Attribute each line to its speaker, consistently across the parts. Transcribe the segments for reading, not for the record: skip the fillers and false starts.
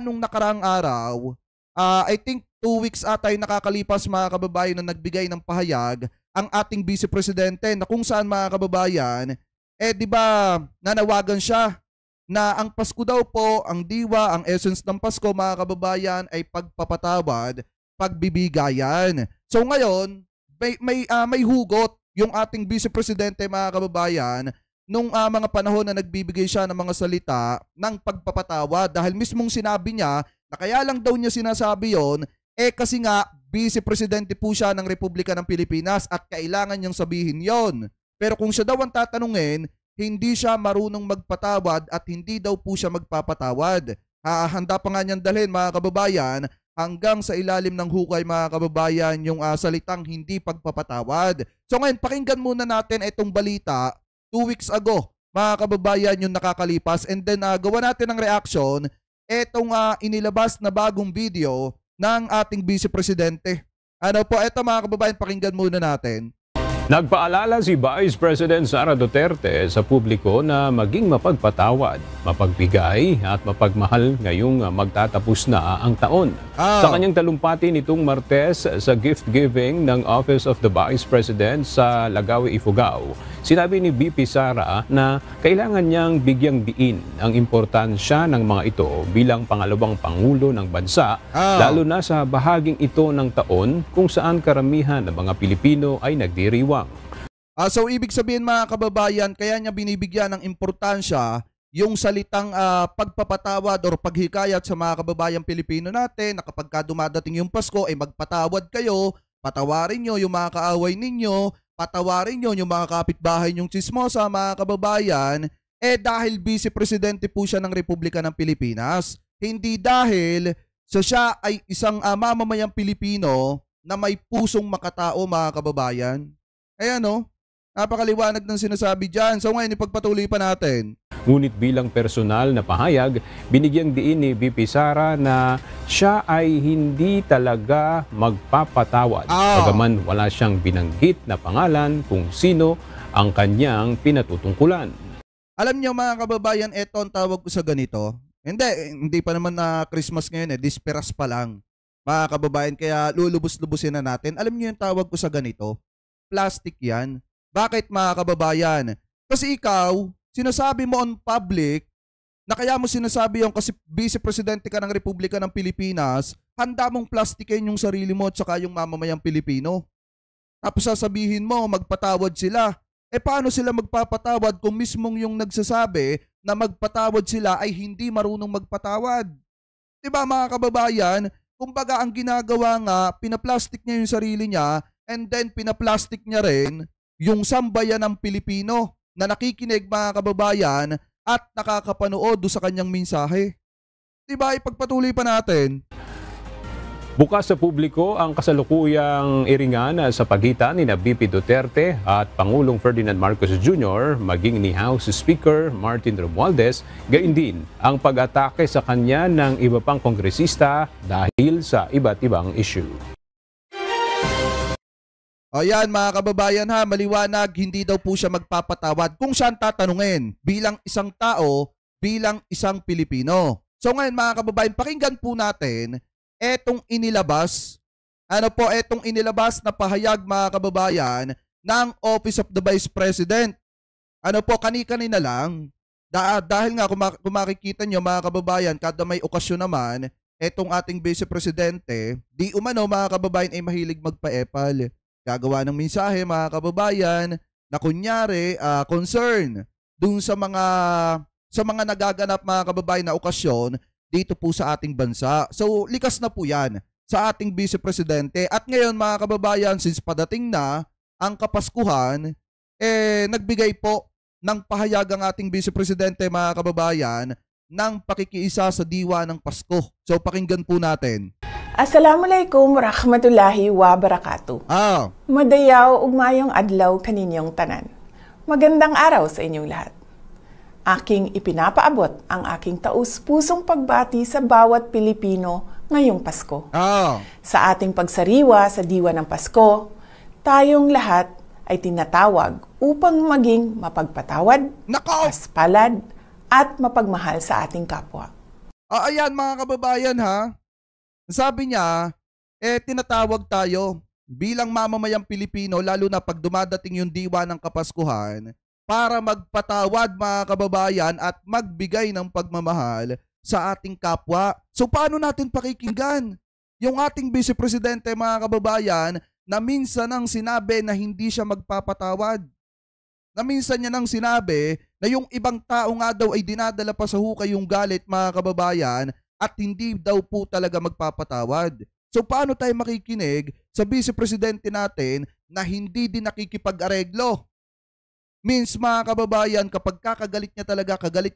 Speaker 1: nung nakaraang araw, I think 2 weeks ata yung nakakalipas mga kababayan na nagbigay ng pahayag ang ating Vice Presidente na kung saan mga kababayan, di ba nanawagan siya na ang Pasko daw po, ang diwa, ang essence ng Pasko mga kababayan ay pagpapatawad, pagbibigayan. So ngayon, may hugot yung ating Vice Presidente mga kababayan nung mga panahon na nagbibigay siya ng mga salita ng pagpapatawad dahil mismong sinabi niya na kaya lang daw niya sinasabi yon kasi nga Vice Presidente po siya ng Republika ng Pilipinas at kailangan niyang sabihin yon. Pero kung siya daw ang tatanungin, hindi siya marunong magpatawad at hindi daw po siya magpapatawad. Handa pa nga niyang dalhin mga kababayan hanggang sa ilalim ng hukay mga kababayan yung salitang hindi pagpapatawad. So ngayon, pakinggan muna natin itong balita 2 weeks ago mga kababayan yung nakakalipas and then gawa natin ng reaction itong inilabas na bagong video ng ating Vice Presidente. Ano po, eto mga kababayan, pakinggan muna natin.
Speaker 2: Nagpaalala si Vice President Sara Duterte sa publiko na maging mapagpatawad, mapagbigay at mapagmahal ngayong magtatapos na ang taon. Sa kanyang talumpati nitong Martes sa gift giving ng Office of the Vice President sa Lagawi, Ifugao, sinabi ni VP Sara na kailangan niyang bigyang diin ang importansya ng mga ito bilang pangalawang pangulo ng bansa, lalo na sa bahaging ito ng taon kung saan karamihan ng mga Pilipino ay nagdiriwang.
Speaker 1: So ibig sabihin mga kababayan, kaya niya binibigyan ng importansya yung salitang pagpapatawad or paghikayat sa mga kababayang Pilipino natin na kapag dumadating yung Pasko ay magpatawad kayo, patawarin nyo yung mga kaaway ninyo, patawarin nyo yung mga kapitbahay nyong chismosa mga kababayan, dahil Vice Presidente po siya ng Republika ng Pilipinas, hindi dahil siya ay isang mamamayang Pilipino na may pusong makatao mga kababayan. Ayan o, napakaliwanag ng sinasabi dyan. So ngayon, ipagpatuloy pa natin.
Speaker 2: Ngunit bilang personal na pahayag, binigyang diin ni VP Sara na siya ay hindi talaga magpapatawad. Bagaman wala siyang binanggit na pangalan kung sino ang kanyang pinatutungkulan.
Speaker 1: Alam niyo mga kababayan, eto ang tawag ko sa ganito. Hindi pa naman na Christmas ngayon disperas pa lang. Mga kababayan, kaya lulubos-lubusin na natin. Alam niyo yung tawag ko sa ganito? Plastic yan. Bakit mga kababayan? Kasi ikaw, sinasabi mo on public na kaya mo sinasabi yung kasi Vice Presidente ka ng Republika ng Pilipinas, handa mong plastikin yung sarili mo at saka yung mamamayang Pilipino. Tapos sasabihin mo, magpatawad sila. Paano sila magpapatawad kung mismong yung nagsasabi na magpatawad sila ay hindi marunong magpatawad? Diba mga kababayan? Kumbaga ang ginagawa nga, pinaplastic niya yung sarili niya and then pinaplastic niya rin yung sambayan ng Pilipino na nakikinig mga kababayan at nakakapanood sa kanyang mensahe. Diba, ipagpatuloy pa natin.
Speaker 2: Bukas sa publiko ang kasalukuyang iringan sa pagitan ni VP Duterte at Pangulong Ferdinand Marcos Jr. maging ni House Speaker Martin Romualdez, gayon din ang pag-atake sa kanya ng iba pang kongresista dahil sa iba't ibang issue.
Speaker 1: Ayan mga kababayan ha, maliwanag, hindi daw po siya magpapatawad kung saan tatanungin bilang isang tao, bilang isang Pilipino. So ngayon mga kababayan, pakinggan po natin etong inilabas na pahayag mga kababayan ng Office of the Vice President. Kani-kanina lang. Dahil nga kung makikita nyo mga kababayan, kada may okasyon naman, etong ating Vice Presidente, di umano mga kababayan ay mahilig magpa-epal. Gagawa ng mensahe mga kababayan na kunyari concern dun sa mga nagaganap mga kababayan na okasyon dito po sa ating bansa. So likas na po yan sa ating Vice Presidente. At ngayon mga kababayan, since padating na ang Kapaskuhan, nagbigay po ng pahayag ang ating Vice Presidente mga kababayan ng pakikiisa sa diwa ng Pasko. So pakinggan po natin.
Speaker 3: Assalamualaikum warahmatullahi wabarakatuh. Madayaw ugmayong adlaw kaninyong tanan. Magandang araw sa inyong lahat. Aking ipinapaabot ang aking taus-pusong pagbati sa bawat Pilipino ngayong Pasko. Sa ating pagsariwa sa diwa ng Pasko, tayong lahat ay tinatawag upang maging mapagpatawad, maspalad, at mapagmahal sa ating kapwa.
Speaker 1: Ayan mga kababayan ha. Sabi niya, tinatawag tayo bilang mamamayang Pilipino lalo na pag dumadating yung diwa ng Kapaskuhan para magpatawad mga kababayan at magbigay ng pagmamahal sa ating kapwa. So paano natin pakikinggan yung ating Vice Presidente mga kababayan na minsan ang sinabi na hindi siya magpapatawad? Na minsan niya nang sinabi na yung ibang tao nga daw ay dinadala pa sa hukay yung galit mga kababayan at hindi daw po talaga magpapatawad. So paano tayo makikinig sa Vice Presidente natin na hindi din nakikipag-areglo? Means mga kababayan, kapag kagalit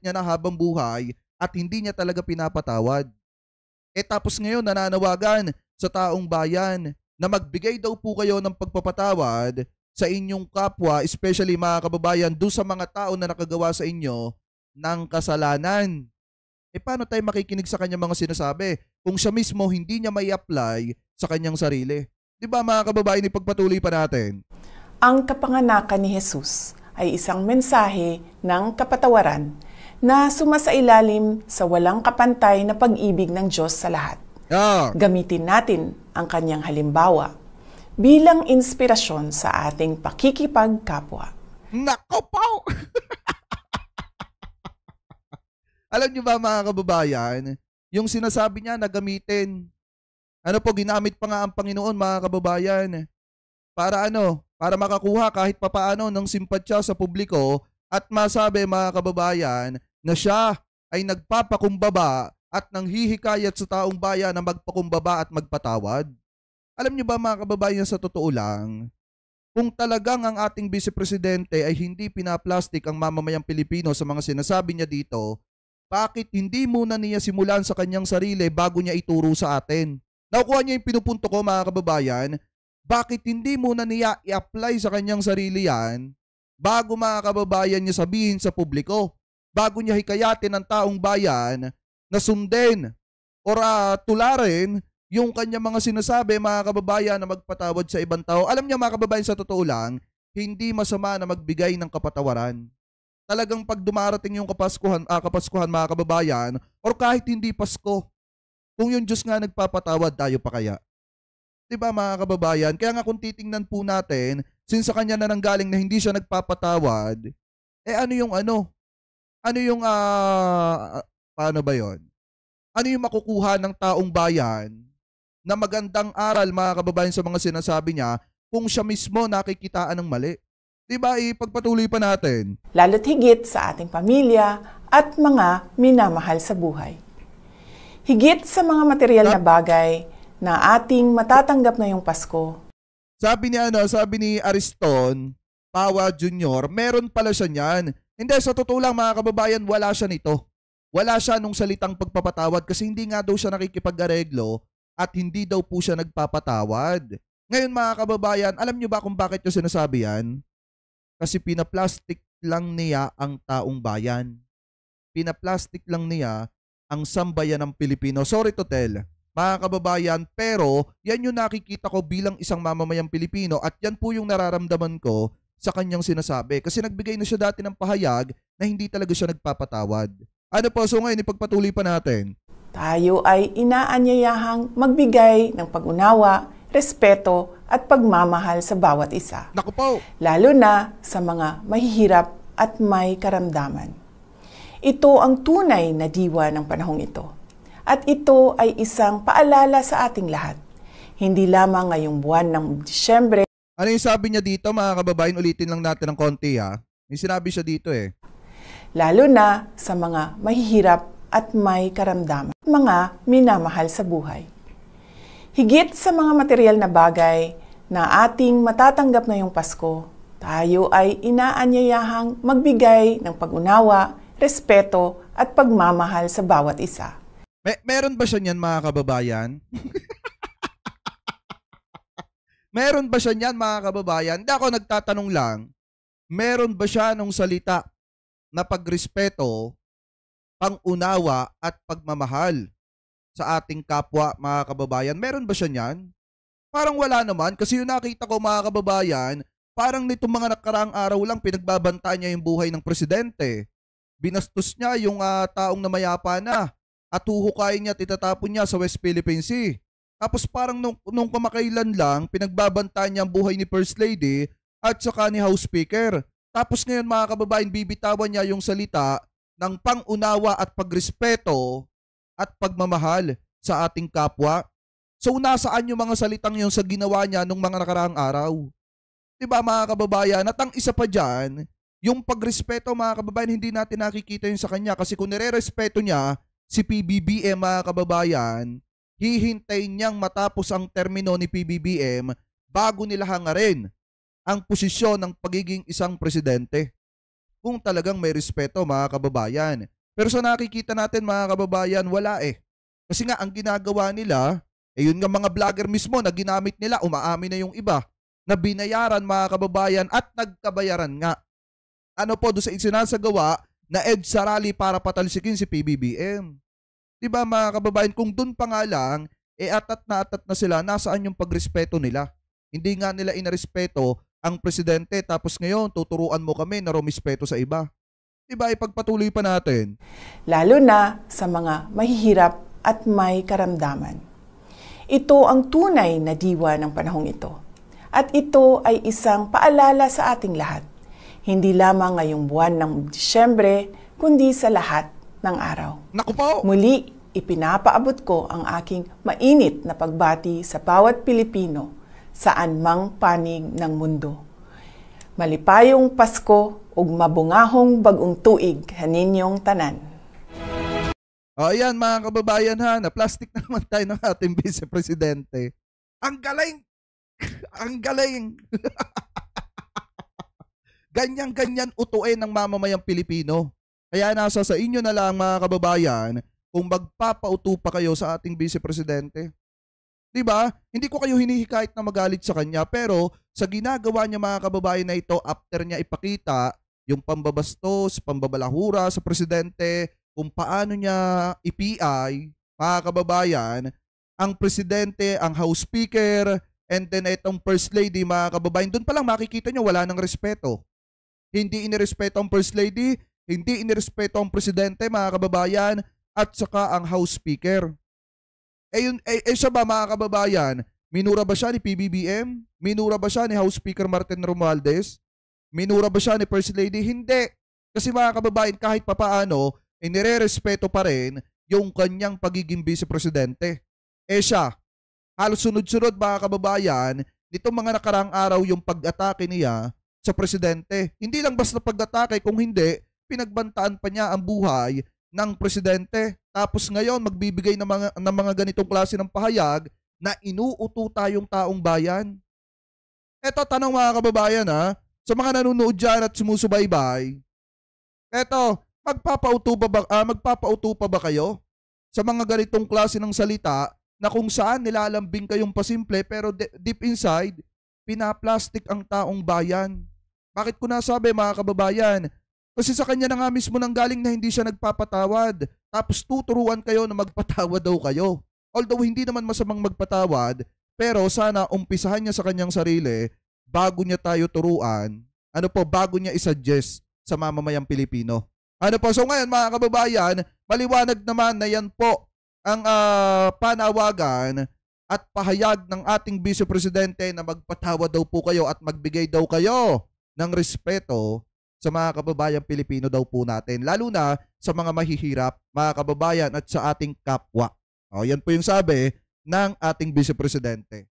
Speaker 1: niya na habang buhay at hindi niya talaga pinapatawad. Tapos ngayon nananawagan sa taong bayan na magbigay daw po kayo ng pagpapatawad sa inyong kapwa, especially mga kababayan, doon sa mga tao na nakagawa sa inyo ng kasalanan. Paano tayo makikinig sa kanyang mga sinasabi kung siya mismo hindi niya may apply sa kanyang sarili? Di ba mga kababayan, ipagpatuloy pa natin?
Speaker 3: Ang kapanganakan ni Jesus ay isang mensahe ng kapatawaran na sumasailalim sa walang kapantay na pag-ibig ng Diyos sa lahat. Gamitin natin ang kanyang halimbawa bilang inspirasyon sa ating pakikipagkapwa.
Speaker 1: Nako po! Alam niyo ba mga kababayan, yung sinasabi niya na gamitin, ginamit pa nga ang Panginoon mga kababayan, para para makakuha kahit papaano ng simpatsya sa publiko at masabi mga kababayan na siya ay nagpapakumbaba at nanghihikayat sa taong bayan na magpakumbaba at magpatawad. Alam niyo ba mga kababayan, sa totoo lang, kung talagang ang ating Vice Presidente ay hindi pinaplastik ang mamamayang Pilipino sa mga sinasabi niya dito, bakit hindi muna niya simulan sa kanyang sarili bago niya ituro sa atin? Nakukuha niya yung pinupunto ko mga kababayan, bakit hindi muna niya i-apply sa kanyang sarili yan bago mga kababayan niya sabihin sa publiko? Bago niya hikayatin ang taong bayan na sundin o tularin yung kanya mga sinasabi mga kababayan na magpatawad sa ibang tao. Alam niya mga kababayan, sa totoo lang, hindi masama na magbigay ng kapatawaran. Talagang pag dumarating yung Kapaskuhan mga kababayan, or kahit hindi Pasko, kung yung Diyos nga nagpapatawad, tayo pa kaya? Diba mga kababayan? Kaya nga kung titingnan po natin, since sa kanya na nanggaling na hindi siya nagpapatawad, paano ba yon? Ano yung makukuha ng taong bayan na magandang aral mga kababayan sa mga sinasabi niya kung siya mismo nakikitaan ng mali? Diba, ipagpatuloy pa natin.
Speaker 3: Lalo't higit sa ating pamilya at mga minamahal sa buhay. Higit sa mga material na bagay na ating matatanggap ngayong Pasko.
Speaker 1: Sabi ni Ariston Pawa Jr., meron pala siya niyan. Hindi, sa totoo lang mga kababayan, wala siya nito. Wala siya nung salitang pagpapatawad kasi hindi nga daw siya nakikipag-areglo at hindi daw po siya nagpapatawad. Ngayon mga kababayan, alam niyo ba kung bakit niyo sinasabi yan? Kasi pinaplastic lang niya ang taong bayan. Pinaplastic lang niya ang sambayan ng Pilipino. Sorry to tell, mga kababayan, pero yan yung nakikita ko bilang isang mamamayang Pilipino at yan po yung nararamdaman ko sa kanyang sinasabi. Kasi nagbigay na siya dati ng pahayag na hindi talaga siya nagpapatawad. So ngayon ipagpatuloy pa natin.
Speaker 3: Tayo ay inaanyayahang magbigay ng pag-unawa, respeto at pagmamahal sa bawat isa.
Speaker 1: Naku po!
Speaker 3: Lalo na sa mga mahihirap at may karamdaman. Ito ang tunay na diwa ng panahong ito. At ito ay isang paalala sa ating lahat. Hindi lamang ngayong buwan ng Disyembre.
Speaker 1: Ano yung sabi niya dito mga kababayan? Ulitin lang natin ng konti ha. May sinabi siya dito
Speaker 3: Lalo na sa mga mahihirap at may karamdaman. Mga minamahal sa buhay. Higit sa mga material na bagay na ating matatanggap ngayong Pasko, tayo ay inaanyayahang magbigay ng pag-unawa, respeto at pagmamahal sa bawat isa.
Speaker 1: Meron ba siya niyan mga kababayan? Meron ba siya niyan mga kababayan? Hindi ako nagtatanong lang. Meron ba siya nung salita na pagrespeto, pangunawa at pagmamahal sa ating kapwa mga kababayan? Meron ba siya niyan? Parang wala naman kasi yung nakita ko mga kababayan, parang nitong mga nakaraang araw lang pinagbabantaan niya yung buhay ng presidente. Binastos niya yung taong namayapa na. at huhukayin niya at itatapon niya sa West Philippine Sea. Tapos parang nung kamakailan lang, pinagbabantaan niya ang buhay ni First Lady at saka ni House Speaker. Tapos ngayon mga kababayan, bibitawan niya yung salita ng pangunawa at pagrespeto at pagmamahal sa ating kapwa. So nasaan yung mga salitang yun sa ginawa niya nung mga nakaraang araw? Diba mga kababayan? At ang isa pa dyan, yung pagrespeto mga kababayan, hindi natin nakikita yun sa kanya. Kasi kung nire-respeto niya si PBBM mga kababayan, hihintayin niyang matapos ang termino ni PBBM bago nila hangarin ang posisyon ng pagiging isang presidente. Kung talagang may respeto mga kababayan. Pero sa nakikita natin mga kababayan, wala eh. Kasi nga ang ginagawa nila, yun nga mga vlogger mismo na ginamit nila, umaamin na yung iba, na binayaran mga kababayan at nagkabayaran nga. Ano po doon sa isinasagawa na EDSA rally para patalsikin si PBBM. Diba mga kababayan, kung doon pa nga lang, atat na sila, nasaan yung pagrespeto nila? Hindi nga nila inarespeto ang presidente, tapos ngayon tuturuan mo kami na rumispeto sa iba. Diba, ipagpatuloy pa natin.
Speaker 3: Lalo na sa mga mahihirap at may karamdaman. Ito ang tunay na diwa ng panahong ito. At ito ay isang paalala sa ating lahat. Hindi lamang ngayong buwan ng Disyembre, kundi sa lahat ng araw.
Speaker 1: Naku po!
Speaker 3: Muli, ipinapaabot ko ang aking mainit na pagbati sa bawat Pilipino saan mang panig ng mundo. Malipayong Pasko ug mabungahong bagong tuig kaninyong tanan.
Speaker 1: Ayan mga kababayan ha, na plastic na naman tayo ng ating Vice Presidente. Ang galing! Ang galing! Ganyan-ganyan utuin ng mamamayang Pilipino. Kaya nasa sa inyo na lang mga kababayan kung magpapauto pa kayo sa ating Vice Presidente. Diba? Hindi ko kayo hinihikayat na magalit sa kanya, pero sa ginagawa niya mga kababayan na ito, after niya ipakita yung pambabastos, pambabalahura sa presidente, kung paano niya i-PI, mga kababayan, ang presidente, ang House Speaker, and then itong First Lady, mga kababayan, doon pa lang makikita niyo wala ng respeto. Hindi inirespeto ang First Lady, hindi inirespeto ang presidente, mga kababayan, at saka ang House Speaker. Siya ba mga kababayan, minura ba siya ni PBBM? Minura ba siya ni House Speaker Martin Romualdez? Minura ba siya ni First Lady? Hindi. Kasi mga kababayan, kahit papaano, nire-respeto pa rin yung kanyang pagiging Vice Presidente. Siya, halos sunod-sunod mga kababayan, nitong mga nakarang araw yung pag-atake niya sa presidente. Hindi lang basta pag-atake, kung hindi, pinagbantaan pa niya ang buhay ng presidente. Tapos ngayon magbibigay ng mga ganitong klase ng pahayag na inuuto tayong taong bayan. Eto, tanong mga kababayan ha, sa mga nanonood dyan at sumusubaybay, eto, magpapauto pa ba kayo sa mga ganitong klase ng salita na kung saan nilalambing kayong pasimple pero deep inside, pinaplastic ang taong bayan? Bakit ko nasabi mga kababayan? Kasi sa kanya na nga mismo nanggaling na hindi siya nagpapatawad. Tapos tuturuan kayo na magpatawad daw kayo. Although hindi naman masamang magpatawad, pero sana umpisahan niya sa kanyang sarili bago niya tayo turuan. Bago niya isuggest sa mamamayang Pilipino. So ngayon mga kababayan, maliwanag naman na yan po ang panawagan at pahayag ng ating Vice Presidente na magpatawad daw po kayo at magbigay daw kayo ng respeto sa mga kababayang Pilipino daw po natin, lalo na sa mga mahihirap, mga kababayan at sa ating kapwa. Yan po yung sabi ng ating Vice Presidente.